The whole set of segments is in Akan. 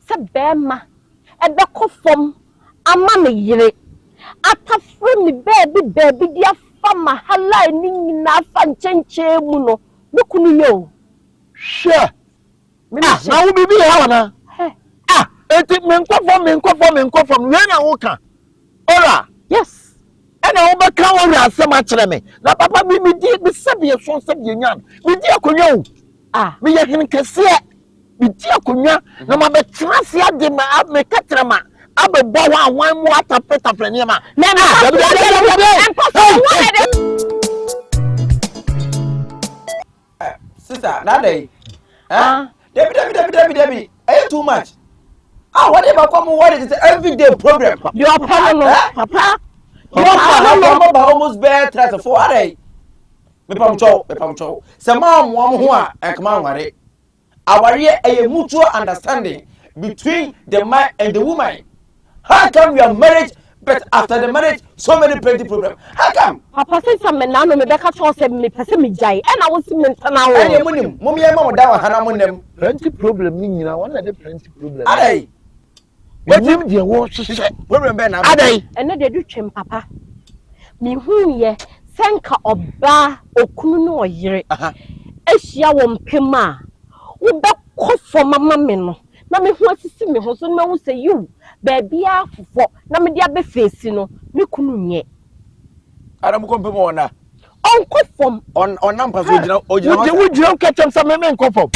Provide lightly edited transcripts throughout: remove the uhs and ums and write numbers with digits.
se bema ebeko fom ama me yire atafre me baby dia fa mahala ni nyina fa nchenche mu no mekunu yo sure na wo bibi ha wana eti me nkofom we na wo ka ora yes ana wo beka wo ri asem a kire me na papa bi mi di bi sabie so sabie nyan mi di akonwa mi ye hin kese mi di akonwa na ma betra se ade ma me katrama abebo wa wan mu atapetapre ne ma na sister nade Debbie too much whatever come what is it everyday program your papa almost bear try for are me pam chow sama mo ho a ekma ware aware a mutual understanding between the man and the woman. How come we are married but after the marriage so many plenty problems? How come? Papa said some men now me beka cho say me pese me jai and I was me na wo any munim mum ye ma da wa hana munem plenty problem ni nyina one na plenty problem adai wetin dey wo hye problem be na adai ene dey do twem papa me hu ye senka oba okunu no oyire ehia wo mpem a wo be kofo mama me no na me hu asisi me ho so na wo say you baby afofo na me dia be face no me kunu nye adam ko mpem ona onkofom on nampa so ojina wo jira kachem sa me nkofom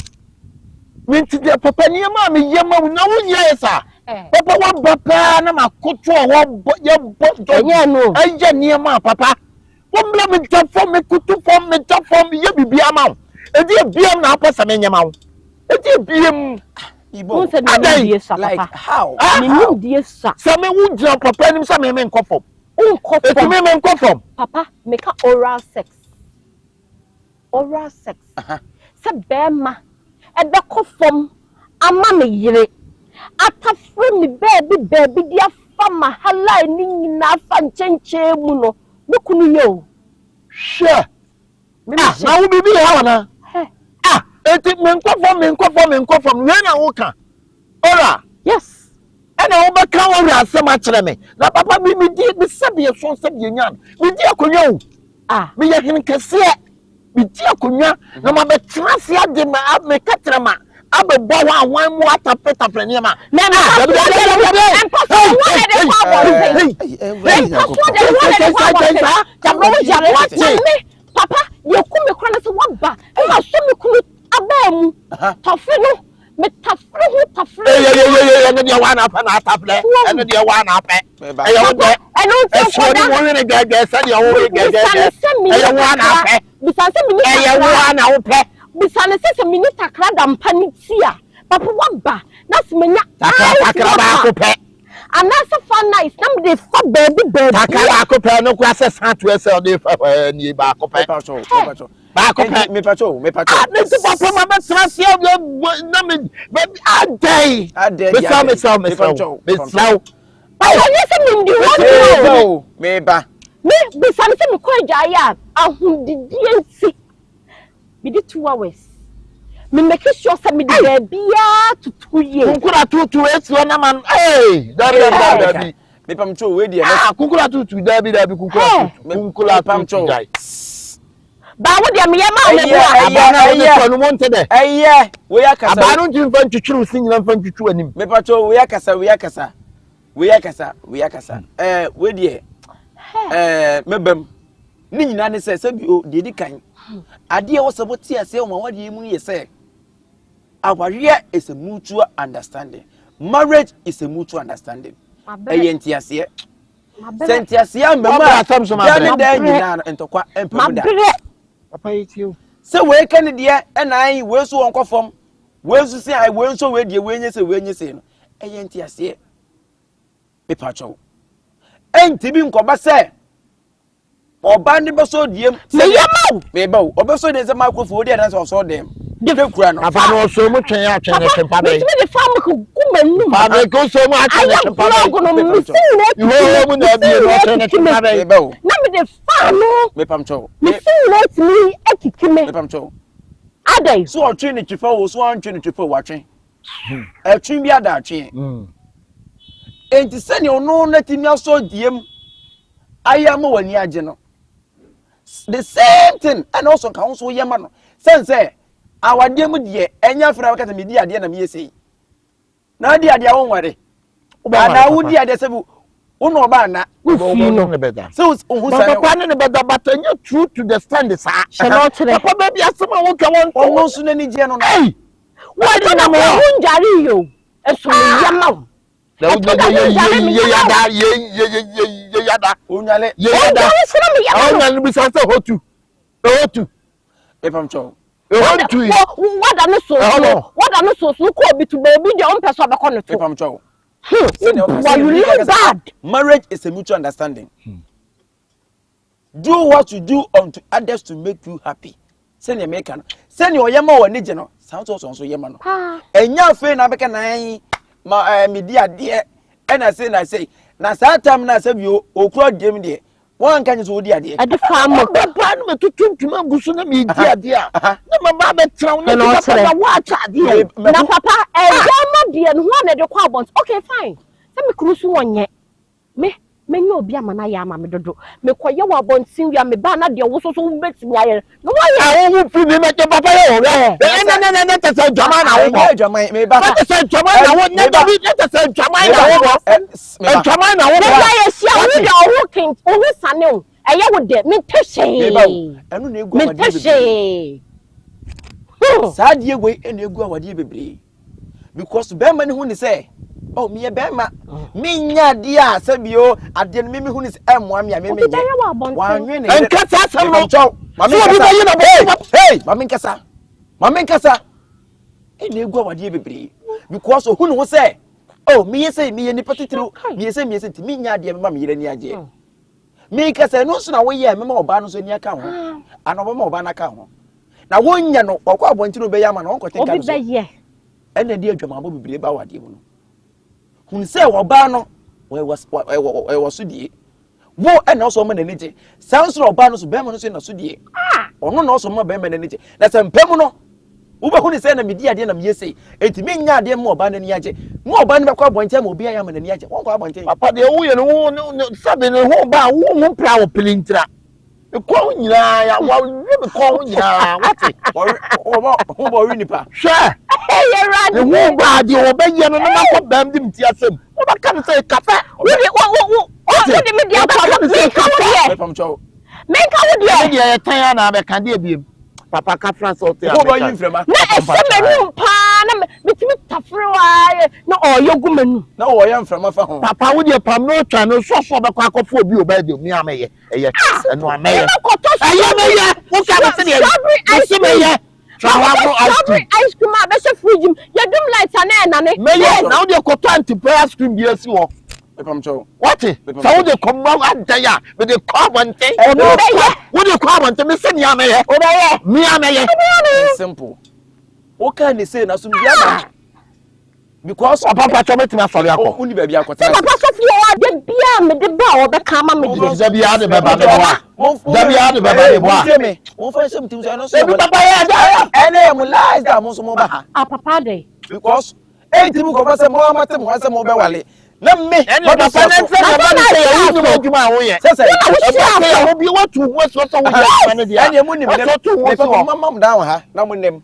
me nti de papa ni ma me yema na wo nye sa papa wa baba na makoto wo ye bo enye no anje ni ma papa wo mla me tafom me kutu fom me tafom ye bibia ma edi biam na apasa me nyema wo edi biam Ibo like how me die sa me wo jira papa nim sa me nkofom unkofom me nkofom papa make oral sex se bema ebeko fom ama me yire atafre me baby dia fa mahala ni nyina fa nchenche mu no mekunu yo sure na wo bibi ha wana eti me nkofom we na wo ka ora yes ana wo beka wo ri asem a kire me na papa bi mi di bi sabie so sabie nyan mi di akonwa mi ye hin kese mi di akonwa na ma betra se ade ma me katrama abebo wa wan mu atapetapre ne ma na papa ye kumi kwana se waba e ma so me kunu abamu tafino me tafre ene dia wa na pa na tafle ene dia wa na pe e yo de eno so ko da won ne gaga sa dia wo gaga e yo wa na pe bisanse mi ni e yo wa na wo pe bisanse se mi ni takra da mpa ni tia papa waba na se menya takra ba ko pe anasa fa nice nam de fa baby takra ko pe no kwa se santo ese o de fa ni ba ko pe ba ko pe me pacho ne se papa ma betra se na me adai me sa ayo se mi ndi won me ba me bisan se me ko agya ahudidie nsi bi di 2 hours me make sure say me di bia tutu ye kunkura tutu esi na man dabi me pamcho we di kunkura tutu dabi kunkura pamcho dai ba wo dia me yema me bo no monte de we yakasa abanu ntin fa ntwitwiru sinyina fa ntwitwu anim me pacho we yakasa we di mebam ni nyina ne se bi o de di kan ade wo sebo ti ase o ma wade mu ye se aware is a mutual understanding. Marriage is a mutual understanding. Entiase. Sentiase mbema jani da nyina entokwa empemuda. Papa yitio. Se we kan de e nan we so won kofom. We so se ai we so we de we nye se no. Entiase. Be pacho. Enti bi nkoba se oba ni beso diem me yamau me ba obeso de se microphone de na so dem de kura no afa no so mu twen ya twen ne pa be me de fa mu ku manum pa be ko so mu atwen ne pa be yo mu na bi no twen ne pa be na me de fa no me pamcho me feel let me ekikime me pamcho adai so o twen ni twifa wo so an twen ni twifa wa twen Etwin bi ada atwe. Enti se ne ono na timi aso diem ayama wani age no. The same thing and also kan so yema no. Sense awade mu de enya fra wakata me di ade na me yesei. Na di ade awon ware. Ana wudi ade sebu uno ba na no better. So who say papa ne better but you true to the stand sa. Papa baby asema won ka won ono so na ni je no na. Hey. Why do na mo njari yo? Eso yama. Ye yada. Onyale. Ye yada. Onyale bi sanse hotu. Hotu. If I'm sure. Hotu. What am so? What am so ko bi to baby de on person abeko no to. If I'm sure. Why you really bad? Marriage is a mutual understanding. Do what you do unto others to make you happy. Send your make no. Send your yama wa nije no. Sound also yama no. Enya fe na beka na ma media de and I say na saa time na say bi okro dem de wan kan so odi ade. Ade fa mo papa no tuntuma gusu na me di ade a. Na mama be traw na papa wa cha ade. Na papa yama de no ho na de kwa abont. Okay fine. Say me krusu wonye. Me nya obi ama na ya ama me dodo. Me koye wa abontin wi me ba na de wo so beti mi aye. No wa wo fi me papa ye na ta say jama na wo. Jama me ba. Ta say jama na wo na ta say jama na wo. Jama na wo. Me ya sia wo de wo kin wo sane o. Eye wo de me teshe. Me ba. Enu na egu awade bebre. Saa de egu enu egu awade bebre. Because be man hu ni say oh me be ma me nya de a sabio ade no me hu ni emwa me me nya wa nwe ne enkasa samo hey mama nkasa ene egu awade bebre because hu ni wo say oh me say me ni patitiro me say ti me nya de me ma me yire ni age me nkasa no so na wo ye me ma oba no so ni aka ho ana oba ma oba na aka ho na wo nya no kwakwa abontiro be ya ma na won kote kan so ene de adwamabo bebre ba wade mu no hun se oba no we was sudie wo ene also ma nanije sanso oba no so be ma no so na sudie ono na also ma be ma nanije na se mpem no wo be hun se na medi ade na me yesei enti me nya ade mo oba na ni age mo oba no be kwa abonte ma obi ya ma na ni age won kwa abonte papa de wo ye no sabe ne ho ba wo mo pra wo pelintra ko nyina ya wa me ko nyina wati o bo ri nipa hwe Hey, the who bad you obey you no ma bam dim ti asem wo ba kan say cafe we the media me ka wo de e tan na be kan de biem papa ka France o te ko ba yin frema na esemanu pa na metimi tafre wa na oyogu manu na wo yan frema fa ho papa wo de pam no twa no so be kwa akofo obi obey de mi ameye eye eno ameye aye meye wo ka be se de ice cream a be se fridge ya dum light na ne meye na wo de koto anti ice cream bi asi wo pam cho what so wo de komma antaya we de come ante wo de come ante me se ni ameye obeye mi ameye simple o ka ni say na so bi ama because papa cho metima sori akọ uni ba bi akọta papa so fi o de bia me de ba o be ka ma me de bia de baba de boa de bia de baba de boa mo fa sem tim so no so papa ya ene mo lies da mo so mo ba ha papa de because tim ko fa se mo amate mo se mo be wale na me papa na se baba na se ya ni mo djuma wo ye se ya wo bi watu wo so wo ya ne dia ene mo ni me mama down ha na mo nem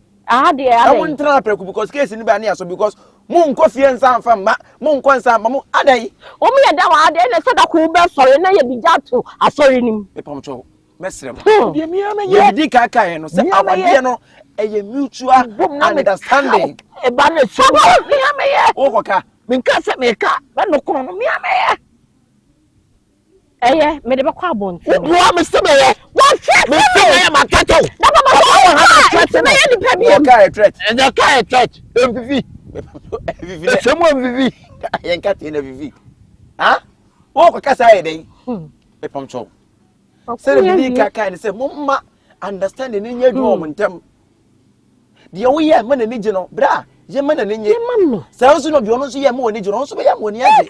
de na mo ntra preku because case ni ba na ya so because mo nko fie nsa mfa ma mo nko nsa ma mo adai o mo ye da wa de na se da ko be sori na ye bi jato asori nim e pam cho mesrem de mi ameye ye di ka ka no se awade no eye mutual understanding e ba na so mi ameye o ko ka min ka se me ka ba no ko no mi ameye me de be kwa bon wo mi se me ye wa threat me se me ye ma tato na baba so me ye ni pe bi ka threat e da ka threat mpp vivi se mo vivi yen ka te na vivi ha wo ko ka sa ye den e pam cho se de bi ka ni se mo ma understand ni nya du o mo ntem de wo ye ma na ni je no bra je ma na ni nye sa so no bi ono so ye ma oni je no so be ye ma oni age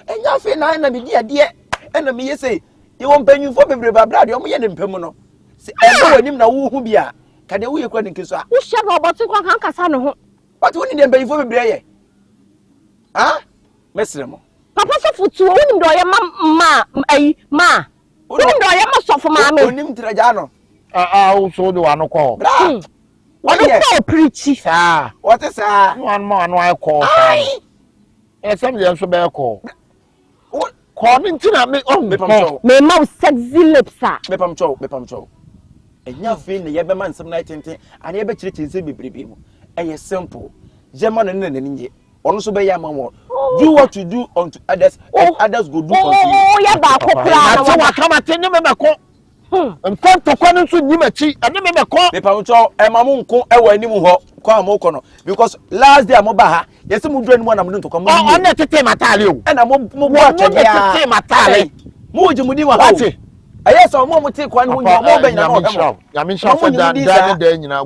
enya fe na bi dia de ena me yese ye won panyunfo bebre babra de o mo ye ne mpam no se ebe wanim na wo hu bia ka de wo ye kwa ne keso a wo hye robot kwa kan kasa no ho But when them pay for be ah mesremo papa so futu wonim do ye ma wonim do ye ma so for ma me onim traja no so do anu ko wanu ko preachi sa what is one man why call some dem so be call calling tina me me ma sexy lips me pam chow enya fe ne ye be man some night enten and ye be chirichi bebrebe mu eye simple jema no ne nje ono so be ya mamo do what you do unto others and others go do unto you ya ba kokra na wa kama tene me ko mfan to kwanu so nyimachi ene me ko me pam chow e mamu nko e wa anim ho kwa amoko no because last day amoba ha yesi mu dru anim na mo nto kwa mo on na tete matale o e na mo bo atwede ya tete matale mo jimudi wa ha ayesa mo mo te kwa no nya mo be nya no he mo ya me sha fa da nyina